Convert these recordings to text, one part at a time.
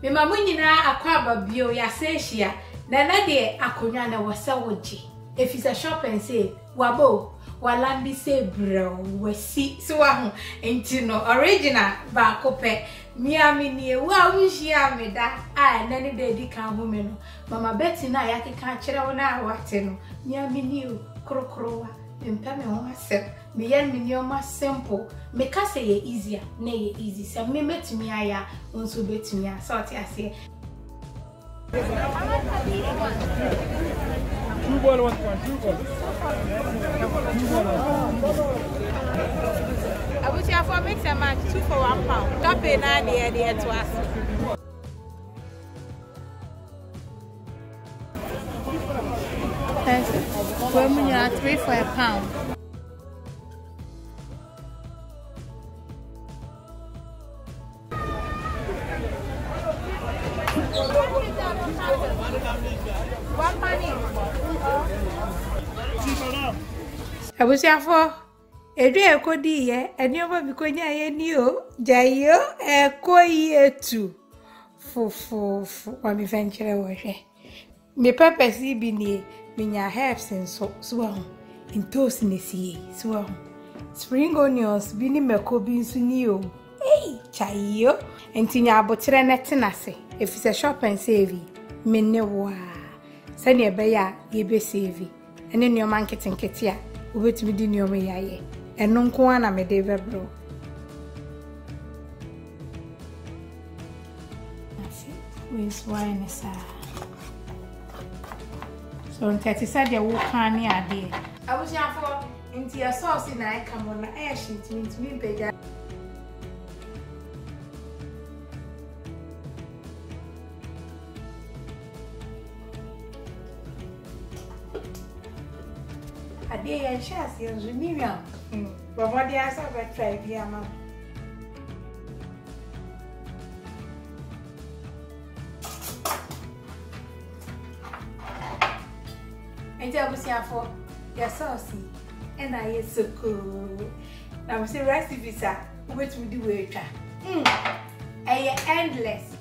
Me mamu nyina akwaba bio ya sehia na de akonya na wasa woji if it's a shop and say wabo walambi say bro wasi so wa enti no original ba kope miami ni wa unhia me da na ne de di kan ho me no mama Betty na ya keka kire wo na wate no miami ni krokrowa mpa me ho asem me yen me nioma simple me ka say ye easier na ye easy say me metumi aya unso betumi a so te ase 2 ball 1 point 2 ball. I wish you for mix and match 2 for £1. Top in there to us. When you are 3 for £1. What money? I was here for a day kodi ye and you will be going ye jayo koi tu for what me venture wash. Me purpose be near minya herbs and swam in toast in the sea swam. Spring onions bini me cobi sunio. Hey, chayo and tinya botre netinase if it's a shop and save me newa. Send your bear ye be save and in your market and ketia. Wait me di nyome yaye eno nko ana me de bebro afi we swine sa so ntati sa de wo kan ni ade abusiafo nti ya sauce na e kamo na e shit mi beja ade ya chance yanzu Miriam baba dia sa ba try bia ma enti abusiafo ya sauce and I so cool na we say recipes are wait we do we twa endless.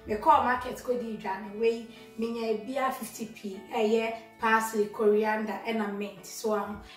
Me call market go di dwane we minya bia 50p parsley coriander and a mint so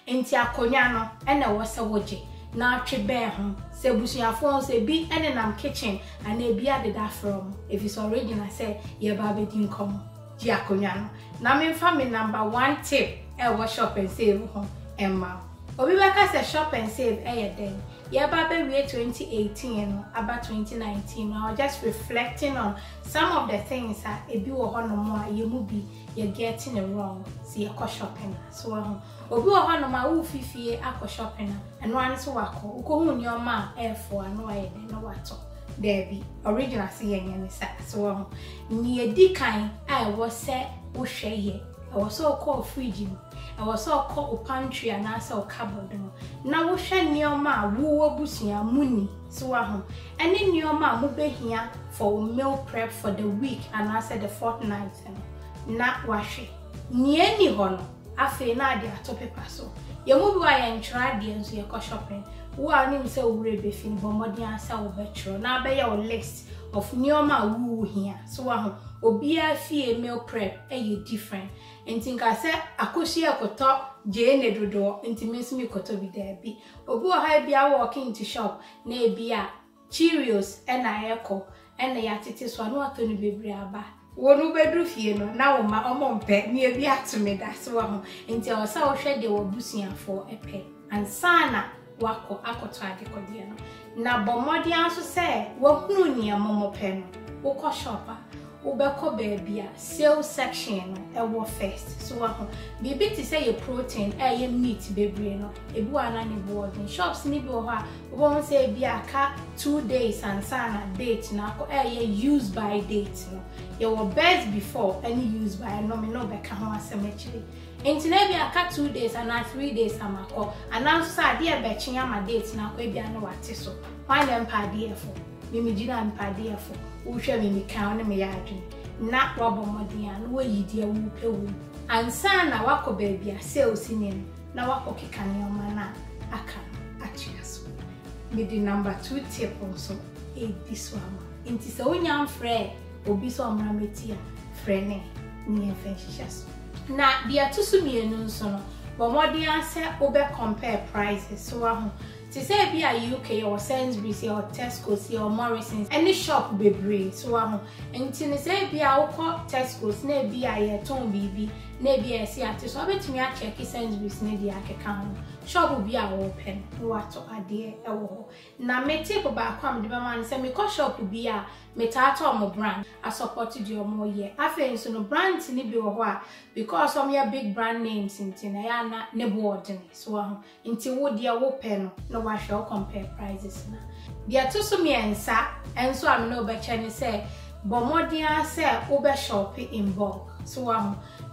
enti akonya no na wo se woje na atwe be ho se busuafo se bi nam kitchen and e bia deda from if it's original say ye ba be din kom ji akonya no na me fa me number 1 tip wo shop and save ho emma obi beka say shop and save den yeah, Baba, we 2018 about 2019. I was just reflecting on some of the things that if you are no more, you will be you're getting it wrong. See, I shopping. So, if you are no more, fifi, I shopping, and one so I call your ma for no I know what there be original seeing any set. So, near D kind, I was set, was share. I was so called fridge. I was so called pantry and I saw cupboard. Now we share near ma woo busia muni so and in your ma move here for meal prep for the week and I said the fortnight and not wash it. Near any honor, I feel not the top paper so. You move by and try the and so you shopping. Who are named so really fin bombardian sell virtual now by your list of near ma woo here so obia fie meal prep different. And think I said, I could see a koto, Jane Dodo, intimacy me koto be there be. Obu high be a walking into shop, nay be a Cheerios and I echo, and the attitudes one what to be braba. One bedroom here, now my own pet, near be to me that's one. Until I saw shed they were bussing for a pet. And sana, wako, akotwa de codiano. Now, Bomodian so say, what no near Momo Pen, Woko shopper. Ubeko baby sales section e first so baby to say your protein meat baby no ebu anani board in shops ni bi ho a won say bi aka 2 days and sana date na ko use by date no your best before any use by no me no be ka ho asem actually Enti na bi aka 2 days and 3 days amako. Announce sa de e be kyen ama date na kwa bia na wate so. Why dem pa de efo? Mimi gina mpa de efo. Wo hwe mimi kan na me ya adwen. Na wabo modin an wo yidie wo pewu. Ansa na wako baby a sales nim na wako keka ne na aka achiaso. Me di number 2 tip also this one. Inti se wonya mfre obi so amrametia frene ni efenhihyaso. Na dia tusu mienu nso no bo modern ase obe compare prices so ahu ti say bi a UK or Sainsbury's or Tesco's or Morrison's any shop bebre so ahu enti ne say bi a ukọ Tesco's na bi a ye ton bibi na bi a si ate so obetumi a check Sainsbury's na dia akeka ho shop bi a wo pen wato ade ewo na meti ko ba kwa mde ba man say me ko shop bi a metato mo brand I support the omo ye afen so no brand ni bi wo ho a because some ya big brand names inti na ya na ne board ni so ahu inti wo dia wo pen no wa show compare prices na dia to so miensa enso am no be chani say bomodia say obe shop in bulk so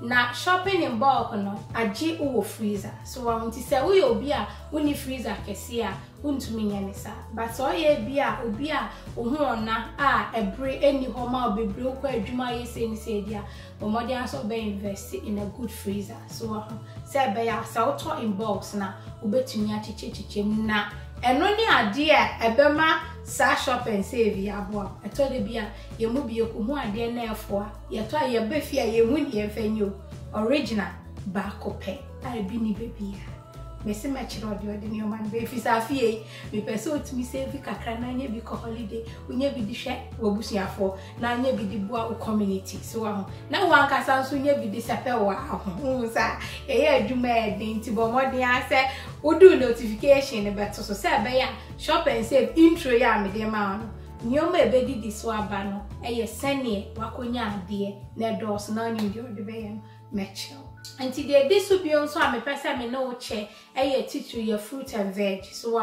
na shopping in bulk no agi wo freezer so nti say wo obi a woni freezer kese a untumi nyane sa but so ye bia obi a ohu ona a ebre eni ho ma obebre okwa adwuma ye se ni se dia bomodia so be invest in a good freezer so say be ya so to in bulks na obetumi achiche na eno ni ade a ebema sa shop and save yabo eto de bia ye mu bie ko hu ade na efo a ye to ye be fia ye hu ni efenyo original ba ko pe ai bi ni baby me se ma chiro de ni o man be fi sa fie me pese otumi save kakra na nya bi ko holiday unya bi di hwe wobusuafo na nya bi di bua o community so na wan kasa so nya bi di sepe wa ho sa ye adwuma e din ti bo modern ase udu notification be to so say be ya shop and save intro ya me de ma no nyoma ebe di so aba no eye sene wakonya ade na dos na onye ndi ode be ya mecho anti de this will be also am pesa me no che eye titu your fruit and veg so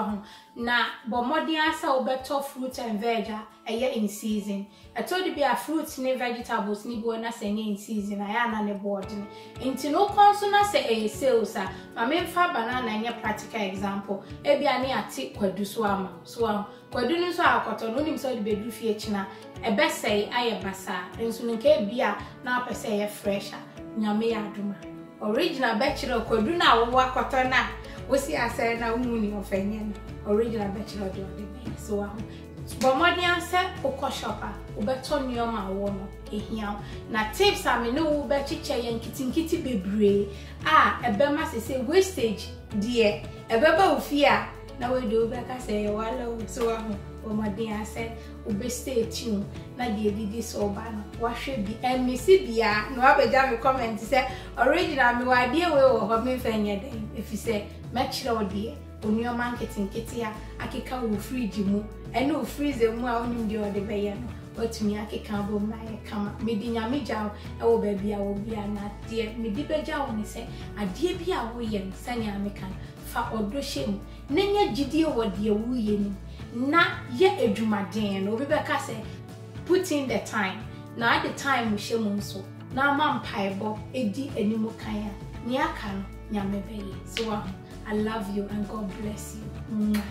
na bo modern asa obeto fruit and veg eye in season I told you be a fruits ni vegetables ni bo na say in season aya na ne board ni nti no konso na say eye sales a ma me fa banana nya practical example e bia ne ati kwadu so ama so kwadu ni so akoto no nim so de bedu fie china e be say aye basa nso nke bia na apese ye fresh nyame ya aduma original bachelor kwadu na wo akoto na wosi ase na umuni ofenye original bachelor de be so bomodian se okọ shopper obeto nioma wo no ehia na tips am no wo be chiche ye nkitinkiti bebre ebema se wastage die ebeba ofia na we do be ka say wala so bomodian se obe stay tuned na die didi so ba no wa hwe bi emisi bia no abeja me comment say original me wa die we wo ho me fenye den efise mechire odie onioma nkitinkiti a akeka wo fridge mu ene o freezer mu a onim de ode be ye no watumi akeka bo ma ye kama medi nyame jaw e wo ba bia wo bia na de medi beja wo ne se ade bia wo ye sane amekan fa odo shem nenya gidie wo de wo ye ni na ye edwumaden no obi be ka se put in the time na at the time we shem nso na ma mpaebo edi animu kan ya ni aka no nyame be ye so I love you and God bless you.